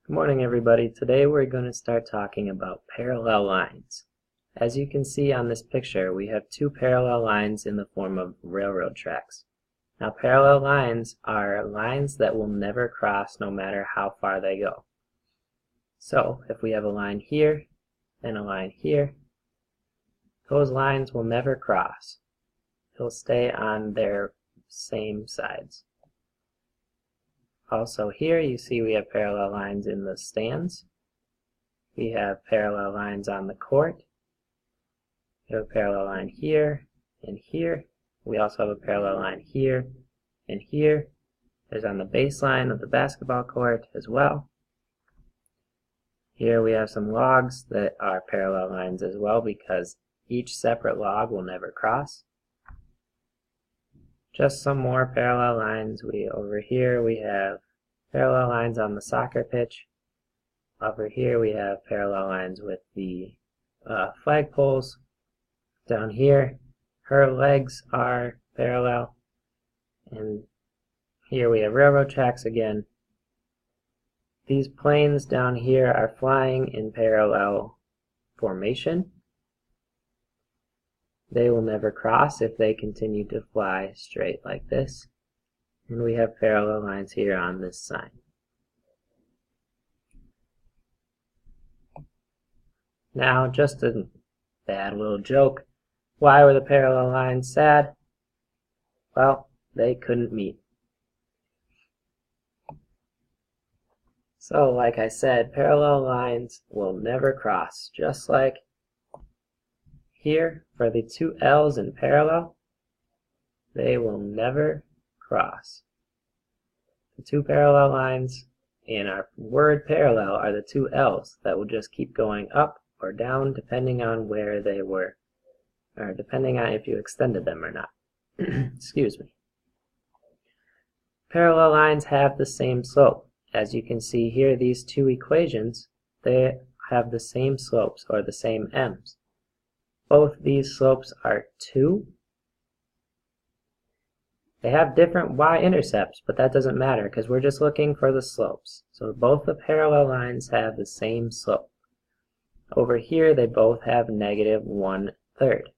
Good morning, everybody. Today we're going to start talking about parallel lines. As you can see on this picture, we have two parallel lines in the form of railroad tracks. Now, parallel lines are lines that will never cross no matter how far they go. So, if we have a line here and a line here, those lines will never cross. They'll stay on their same sides. Also here you see we have parallel lines in the stands. We have parallel lines on the court. We have a parallel line here and here. We also have a parallel line here and here. There's on the baseline of the basketball court as well. Here we have some logs that are parallel lines as well because each separate log will never cross. Just some more parallel lines. Over here we have parallel lines on the soccer pitch. Over here we have parallel lines with the flagpoles. Down here, her legs are parallel. And here we have railroad tracks again. These planes down here are flying in parallel formation. They will never cross if they continue to fly straight like this. And we have parallel lines here on this sign. Now, just a bad little joke. Why were the parallel lines sad? Well, they couldn't meet. So, like I said, parallel lines will never cross, just like here, for the two L's in parallel, they will never cross. The two parallel lines in our word parallel are the two L's that will just keep going up or down depending on where they were, or depending on if you extended them or not. Excuse me. Parallel lines have the same slope. As you can see here, these two equations, they have the same slopes or the same m's. Both these slopes are 2. They have different y-intercepts, but that doesn't matter because we're just looking for the slopes. So both the parallel lines have the same slope. Over here, they both have -1/3.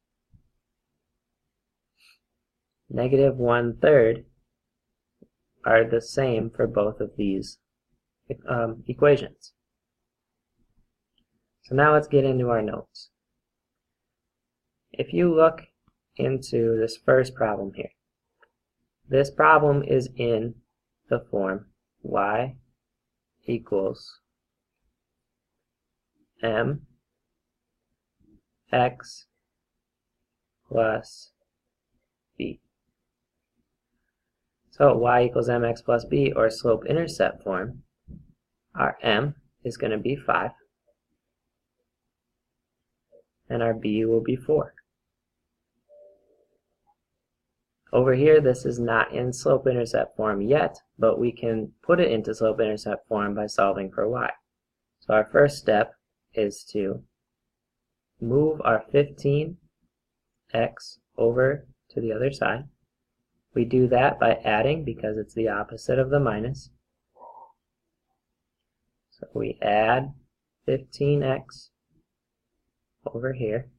-1/3 are the same for both of these equations. So now let's get into our notes. If you look into this first problem here, this problem is in the form y equals mx plus b. So y equals mx plus b, or slope-intercept form, our m is going to be 5, and our b will be 4. Over here, this is not in slope-intercept form yet, but we can put it into slope-intercept form by solving for y. So our first step is to move our 15x over to the other side. We do that by adding because it's the opposite of the minus. So we add 15x over here.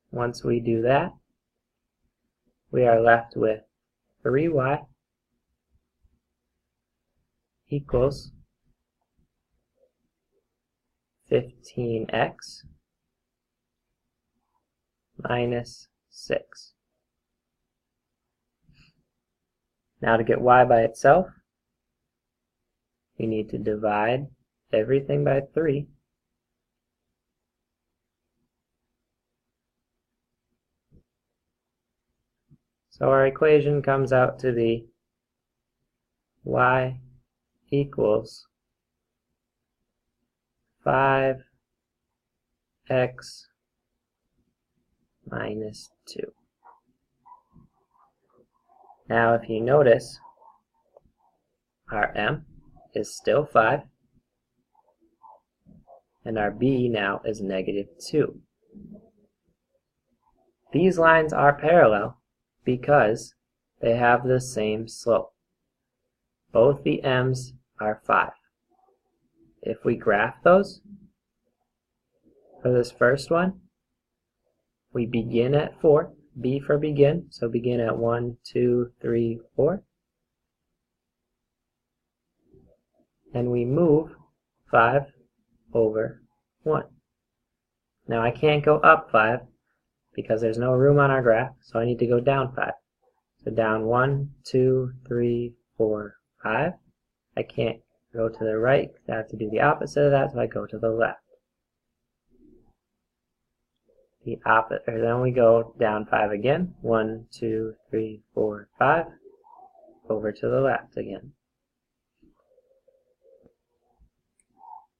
Once we do that, we are left with 3y equals 15x minus 6. Now to get y by itself, we need to divide everything by 3. So our equation comes out to be y equals 5x minus 2. Now if you notice, our m is still 5, and our b now is -2. These lines are parallel because they have the same slope. Both the m's are 5. If we graph those, for this first one, we begin at 4, B for begin, so begin at 1, 2, 3, 4. And we move 5 over 1. Now I can't go up 5 because there's no room on our graph, so I need to go down 5. So down 1, 2, 3, 4, 5. I can't go to the right, I have to do the opposite of that, so I go to the left. Then we go down 5 again. 1, 2, 3, 4, 5. Over to the left again.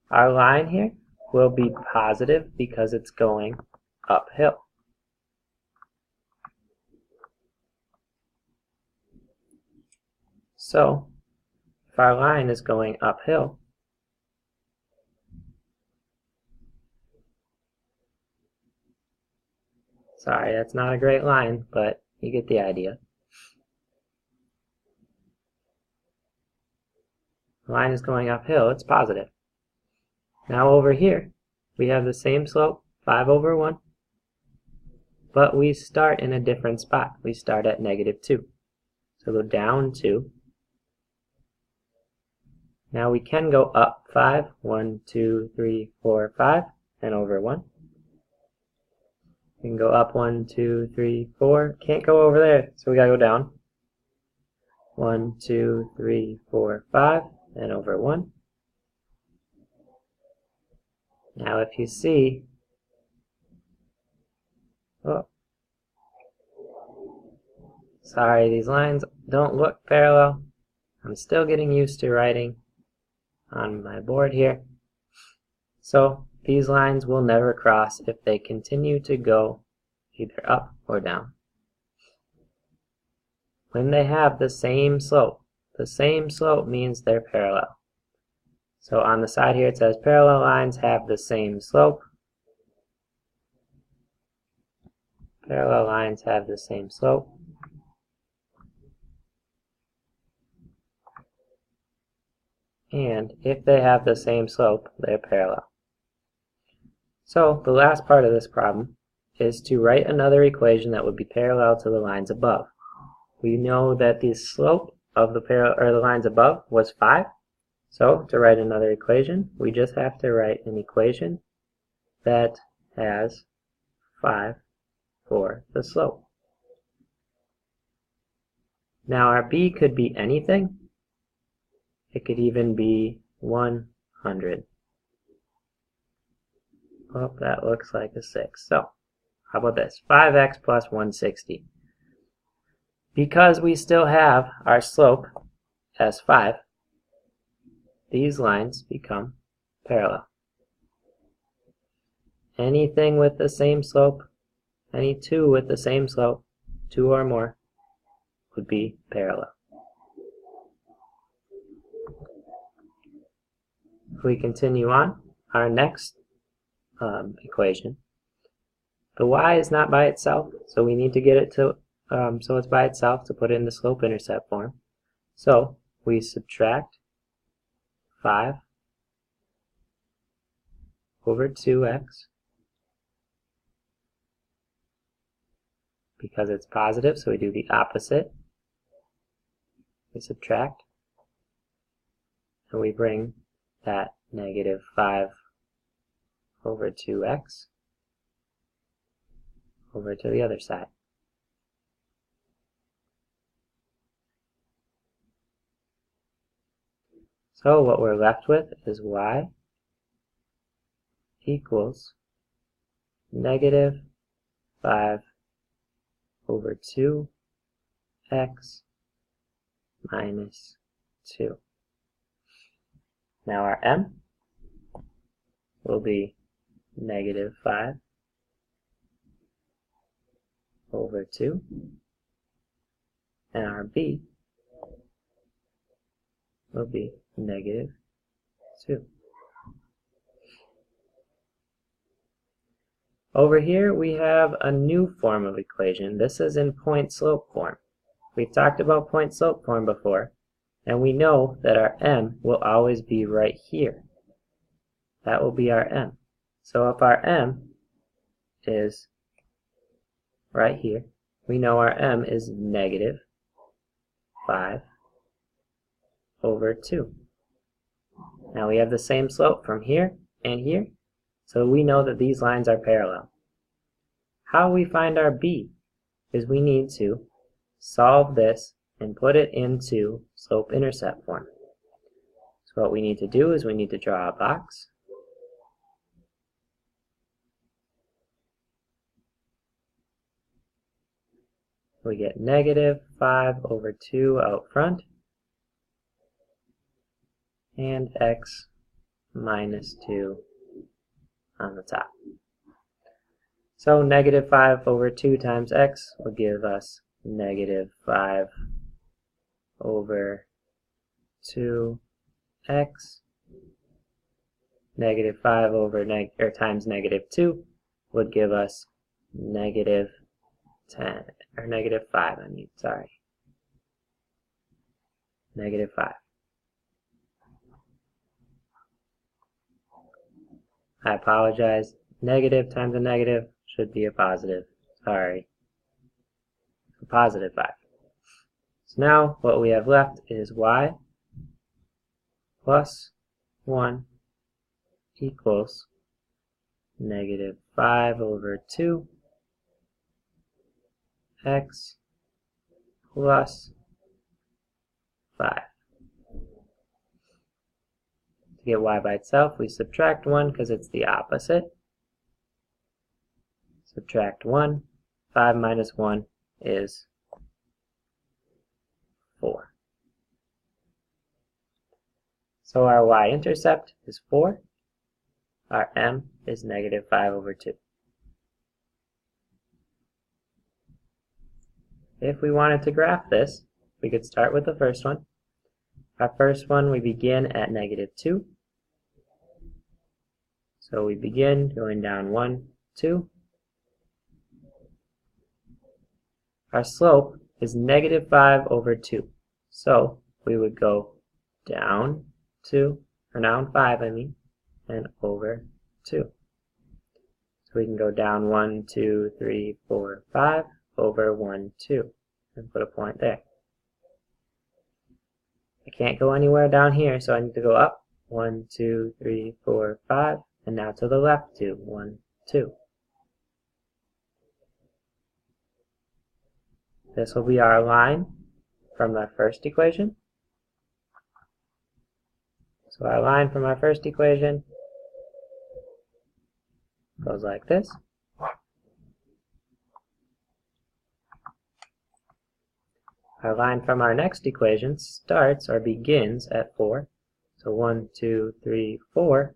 Our line here will be positive because it's going uphill. So, if our line is going uphill, sorry, that's not a great line, but you get the idea. The line is going uphill, it's positive. Now over here, we have the same slope, 5 over 1, but we start in a different spot. We start at -2. So go down 2. Now we can go up 5, 1, 2, 3, 4, 5, and over 1. We can go up 1, 2, 3, 4. Can't go over there, so we gotta go down. 1, 2, 3, 4, 5, and over 1. Now if you see, oh, sorry, these lines don't look parallel. I'm still getting used to writing on my board here. So these lines will never cross if they continue to go either up or down. When they have the same slope means they're parallel. So on the side here it says parallel lines have the same slope. Parallel lines have the same slope. And if they have the same slope, they're parallel. So the last part of this problem is to write another equation that would be parallel to the lines above. We know that the slope of the lines above was 5. So to write another equation, we just have to write an equation that has 5 for the slope. Now our b could be anything. It could even be 100. Oh, that looks like a 6. So how about this? 5x plus 160. Because we still have our slope as 5, these lines become parallel. Anything with the same slope, any two with the same slope, 2 or more, would be parallel. If we continue on, our next equation, the y is not by itself, so we need to get it to, so it's by itself to put it in the slope-intercept form. So we subtract 5 over 2x, because it's positive, so we do the opposite. We subtract, and we bring that -5 over 2x over to the other side. So what we're left with is y equals -5 over 2x minus 2. Now our m will be -5 over 2, and our b will be -2. Over here we have a new form of equation. This is in point-slope form. We've talked about point-slope form before, and we know that our m will always be right here. That will be our m. So if our m is right here, we know our m is negative 5 over 2. Now we have the same slope from here and here, so we know that these lines are parallel. How we find our b is we need to solve this and put it into slope-intercept form. So what we need to do is we need to draw a box. We get negative 5 over 2 out front, and x minus 2 on the top. So negative 5 over 2 times x would give us negative 5 over 2x. Negative 5 over times negative 2 would give us negative 10, or negative 5, negative 5. I apologize. Negative times a negative should be a positive. Sorry. A positive 5. So now what we have left is y plus 1 equals negative 5 over 2 x plus 5. To get y by itself, we subtract 1 because it's the opposite. Subtract 1. 5 minus 1 is 4. So our y-intercept is 4. Our m is negative 5 over 2. If we wanted to graph this, we could start with the first one. Our first one, we begin at negative 2. So we begin going down 1, 2. Our slope is negative 5 over 2. So we would go down 2, or down 5, and over 2. So we can go down 1, 2, 3, 4, 5, over 1, 2, and put a point there. I can't go anywhere down here, so I need to go up 1, 2, 3, 4, 5, and now to the left 2, 1, 2. This will be our line from our first equation. So our line from our first equation goes like this. Our line from our next equation starts or begins at 4. So 1, 2, 3, 4.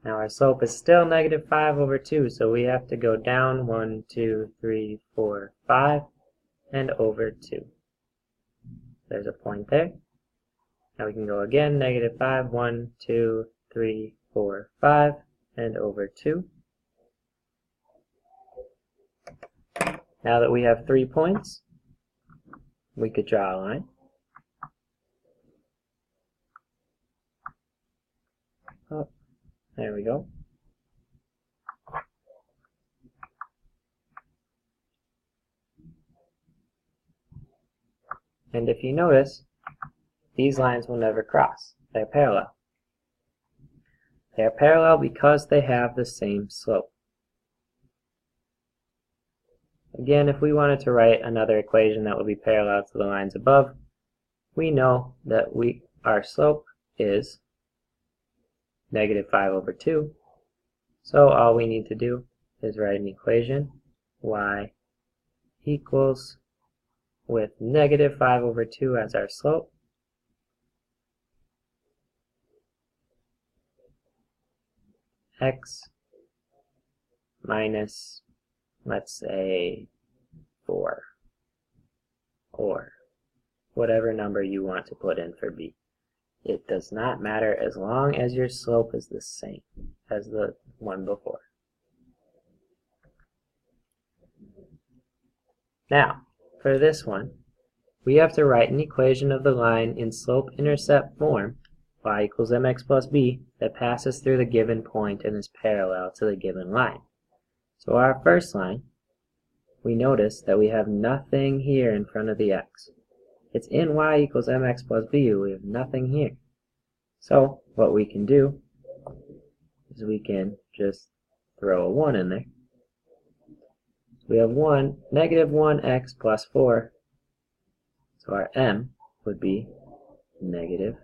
Now our slope is still negative 5 over 2, so we have to go down 1, 2, 3, 4, 5, and over 2. There's a point there. Now we can go again, negative 5, 1, 2, 3, 4, 5, and over 2. Now that we have 3 points, we could draw a line. Oh, there we go. And if you notice, these lines will never cross. They're parallel. They are parallel because they have the same slope. Again, if we wanted to write another equation that would be parallel to the lines above, we know that our slope is negative 5 over 2. So all we need to do is write an equation, y equals, with negative 5 over 2 as our slope, x minus, let's say, 4, or whatever number you want to put in for b. It does not matter as long as your slope is the same as the one before. Now, for this one, we have to write an equation of the line in slope-intercept form, y equals mx plus b, that passes through the given point and is parallel to the given line. So our first line, we notice that we have nothing here in front of the x. It's in y equals mx plus b, we have nothing here. So what we can do is we can just throw a 1 in there. We have negative 1x plus 4, so our m would be negative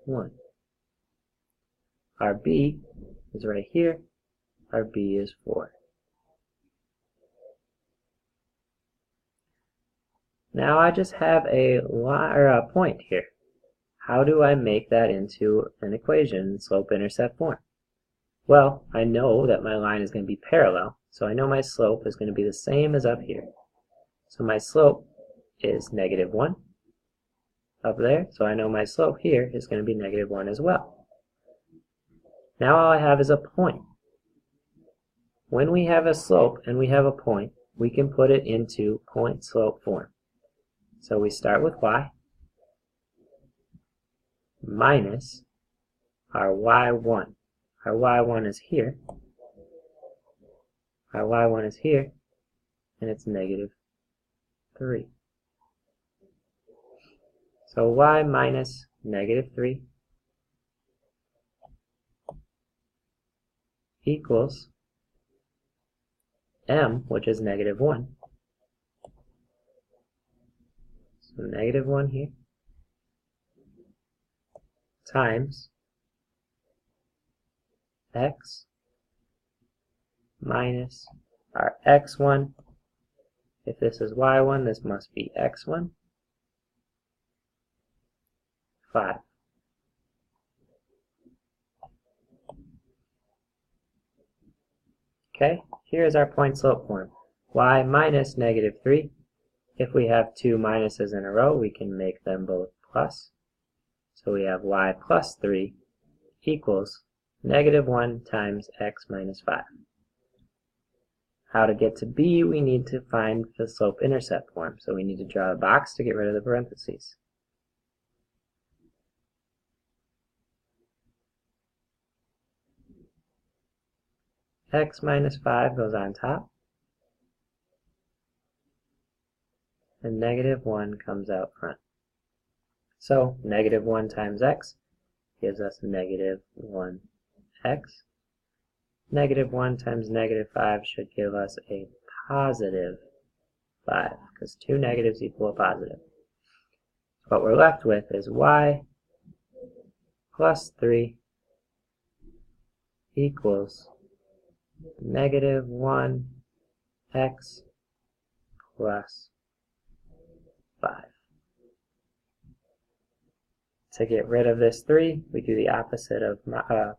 1. Our b is right here, our b is 4. Now I just have a point here. How do I make that into an equation in slope-intercept form? Well, I know that my line is going to be parallel, so I know my slope is going to be the same as up here. So my slope is negative 1 up there, so I know my slope here is going to be negative 1 as well. Now all I have is a point. When we have a slope and we have a point, we can put it into point-slope form. So we start with y minus our y1. Our y1 is here. Our y1 is here, and it's negative 3. So y minus negative 3 equals m, which is negative 1. So negative 1 here times x minus our x1. If this is y1, this must be x1, 5. Okay, here's our point-slope form. Y minus negative 3. If we have two minuses in a row, we can make them both plus. So we have y plus 3 equals negative 1 times x minus 5. How to get to b, we need to find the slope-intercept form. So we need to draw a box to get rid of the parentheses. X minus 5 goes on top, and negative 1 comes out front. So negative 1 times x gives us negative 1x. Negative 1 times negative 5 should give us a positive 5, because two negatives equal a positive. What we're left with is y plus 3 equals negative 1x plus 5. To get rid of this 3, we do the opposite of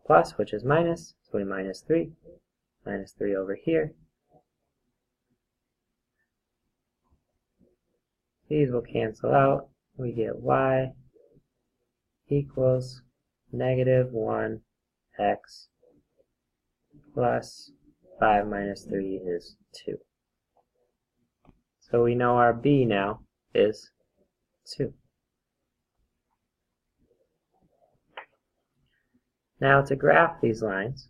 plus, which is minus. So we minus 3. Minus 3 over here. These will cancel out. We get y equals negative 1x plus 5 minus 3 is 2. So we know our b now is 2. Now to graph these lines,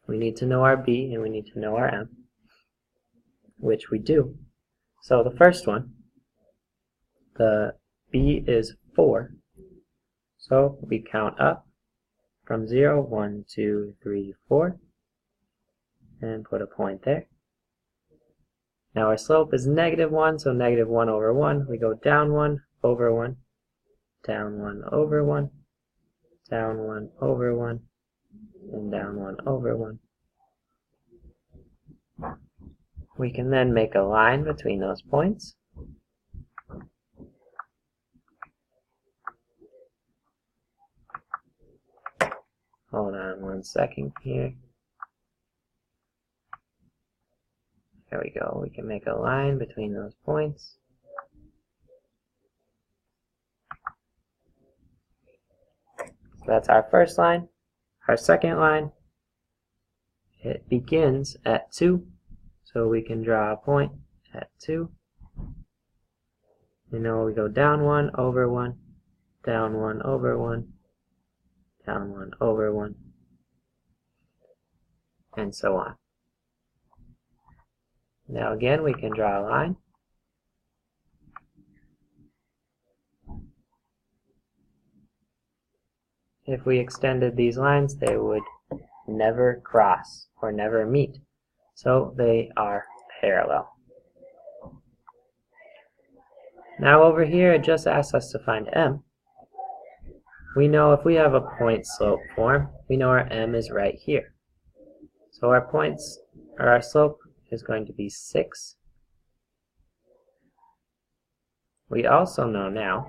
we need to know our b and we need to know our m, which we do. So the first one, the b is 4, so we count up from 0, 1, 2, 3, 4, and put a point there. Now our slope is negative 1, so negative 1 over 1, we go down 1 over 1, down 1 over 1, down 1 over 1, and down 1 over 1. We can then make a line between those points. Hold on 1 second here. There we go. We can make a line between those points. So that's our first line. Our second line, it begins at 2. So we can draw a point at 2. We know we go down 1 over 1, down 1 over 1, down 1 over 1, and so on. Now again, we can draw a line. If we extended these lines, they would never cross or never meet. So they are parallel. Now over here, it just asks us to find m. We know if we have a point slope form, we know our m is right here. So our points, or our slope, is going to be 6. We also know now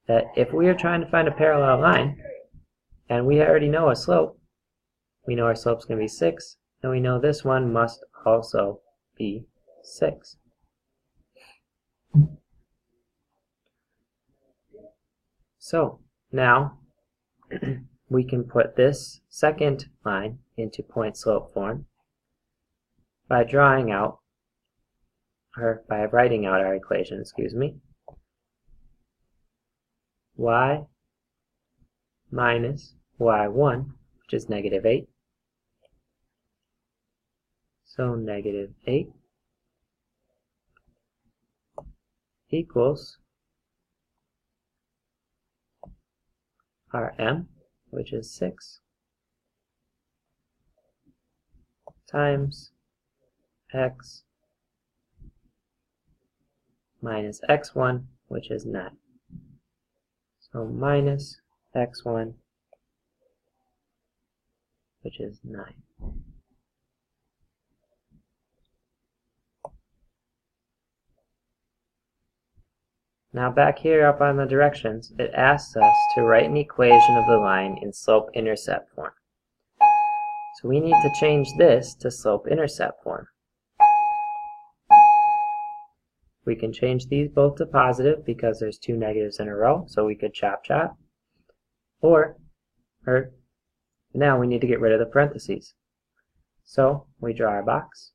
that if we are trying to find a parallel line, and we already know a slope, we know our slope is going to be 6, and we know this one must also be 6. So now we can put this second line into point slope form by drawing out, or by writing out our equation, y minus y1, which is -8. So -8 equals our m, which is 6, times x minus x1, which is 9. So minus x1, which is 9. Now back here up on the directions, it asks us to write an equation of the line in slope-intercept form. So we need to change this to slope-intercept form. We can change these both to positive because there's 2 negatives in a row, so we could chop. Or now we need to get rid of the parentheses. So we draw our box.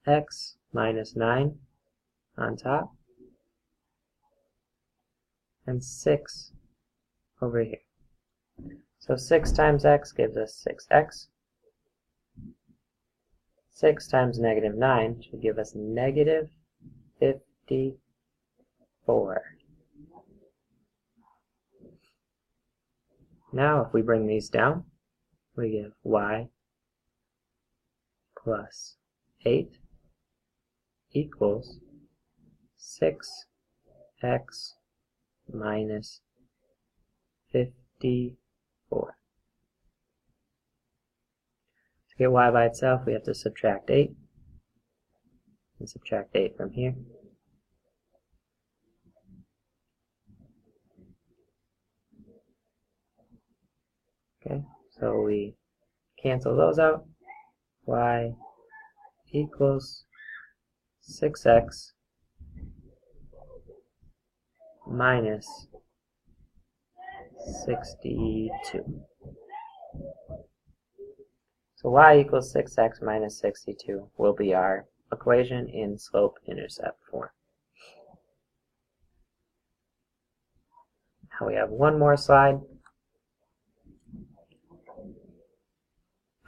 X minus 9 on top, and 6 over here. So 6 times x gives us 6x. 6 times -9 should give us -54. Now if we bring these down, we get y plus 8 equals 6x minus 54. To get y by itself, we have to subtract 8. And subtract 8 from here. Okay, so we cancel those out. Y equals 6x minus 62. So y equals 6x minus 62 will be our equation in slope-intercept form. Now we have one more slide.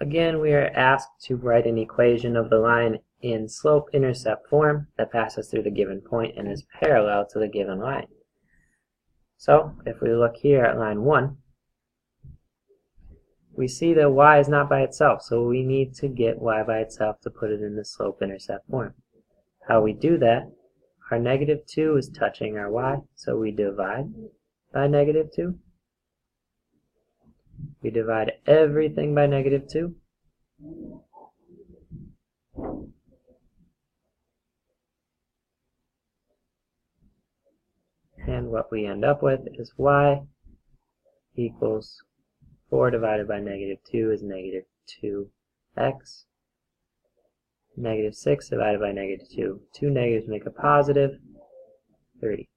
Again, we are asked to write an equation of the line in slope-intercept form that passes through the given point and is parallel to the given line. So, if we look here at line 1, we see that y is not by itself, so we need to get y by itself to put it in the slope-intercept form. How we do that, our -2 is touching our y, so we divide by -2. We divide everything by -2. And what we end up with is y equals 4 divided by -2 is -2x. -6 divided by -2. 2 negatives make a positive 30.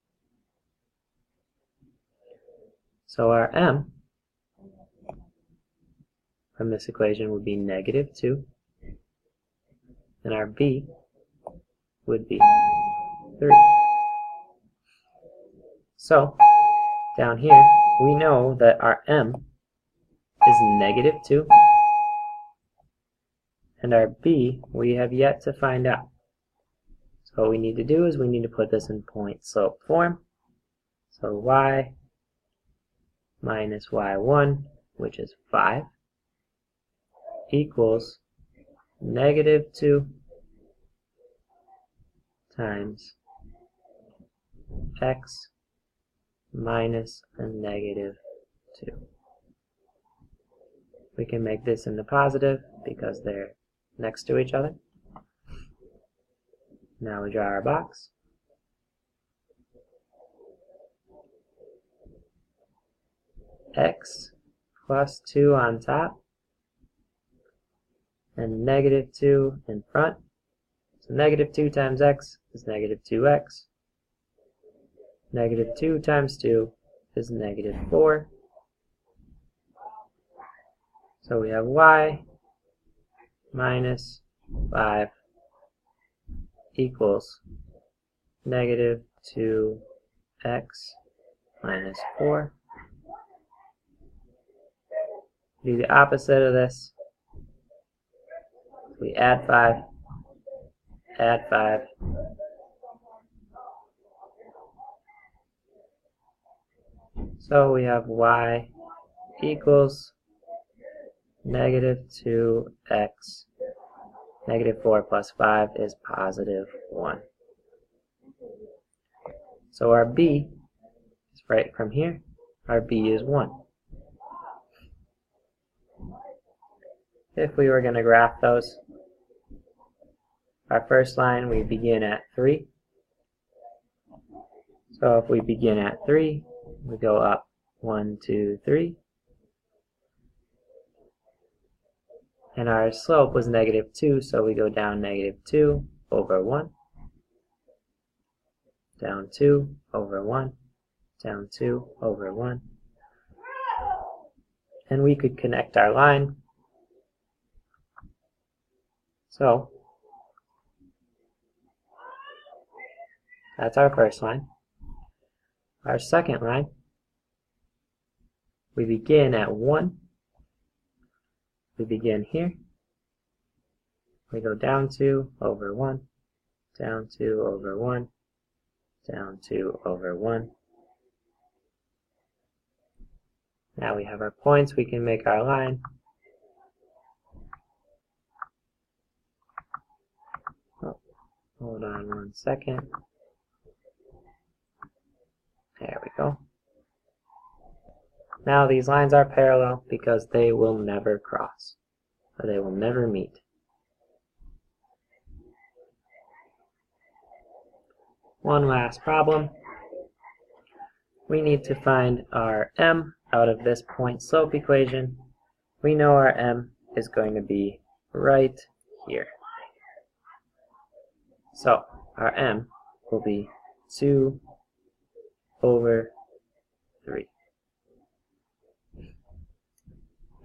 So our m from this equation would be -2, and our b would be 3. So, down here, we know that our m is -2, and our b we have yet to find out. So what we need to do is we need to put this in point-slope form. So y minus y1, which is 5, equals -2 times x minus a -2. We can make this into positive because they're next to each other. Now we draw our box. X plus 2 on top and -2 in front. So -2 times x is -2x. -2 times 2 is -4. So we have y minus 5 equals -2x minus 4. Do the opposite of this. We add 5, add 5. So we have y equals -2x. -4 plus 5 is +1. So our b is right from here. Our b is 1. If we were going to graph those, our first line we begin at 3. So if we begin at 3, we go up 1, 2, 3. And our slope was -2, so we go down -2 over 1, down 2 over 1, down 2 over 1. And we could connect our line. So, that's our first line. Our second line, we begin at 1. We begin here. We go down 2 over 1, down 2 over 1, down 2 over 1. Now we have our points. We can make our line. Oh, hold on 1 second. There we go. Now these lines are parallel because they will never cross, or they will never meet. One last problem. We need to find our m out of this point-slope equation. We know our m is going to be right here. So our m will be 2 over 3.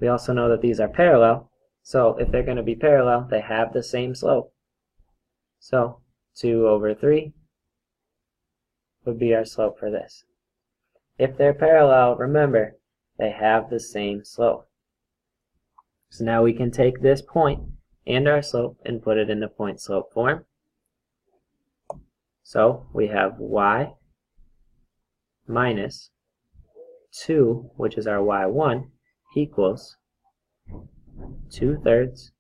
We also know that these are parallel, so if they're going to be parallel, they have the same slope. So 2 over 3 would be our slope for this. If they're parallel, remember, they have the same slope. So now we can take this point and our slope and put it into point-slope form. So we have y minus 2, which is our y1, equals 2/3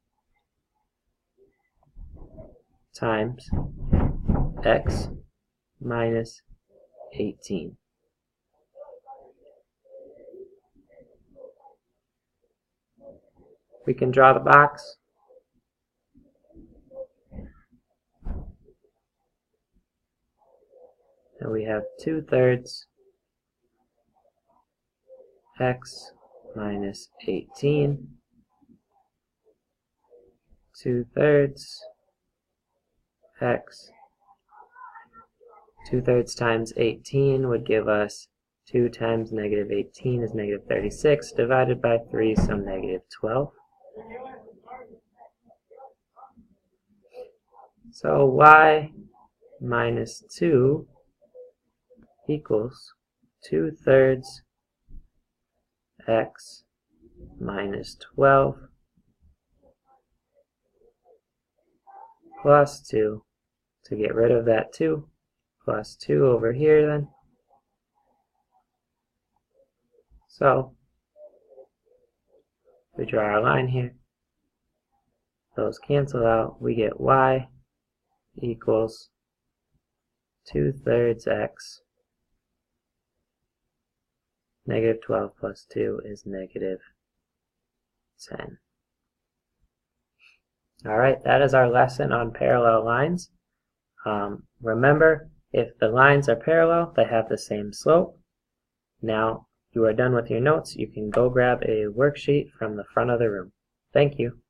times x minus 18. We can draw the box. And we have 2/3 x minus 18. 2/3 x. 2/3 times 18 would give us 2 times -18 is -36, divided by 3, so -12. So y minus 2 equals 2/3 x minus 12 plus 2. To get rid of that 2, plus 2 over here then. So we draw our line here. Those cancel out. We get y equals 2/3 x. Negative 12 plus 2 is negative 10. Alright, that is our lesson on parallel lines. Remember, if the lines are parallel, they have the same slope. Now you are done with your notes. You can go grab a worksheet from the front of the room. Thank you.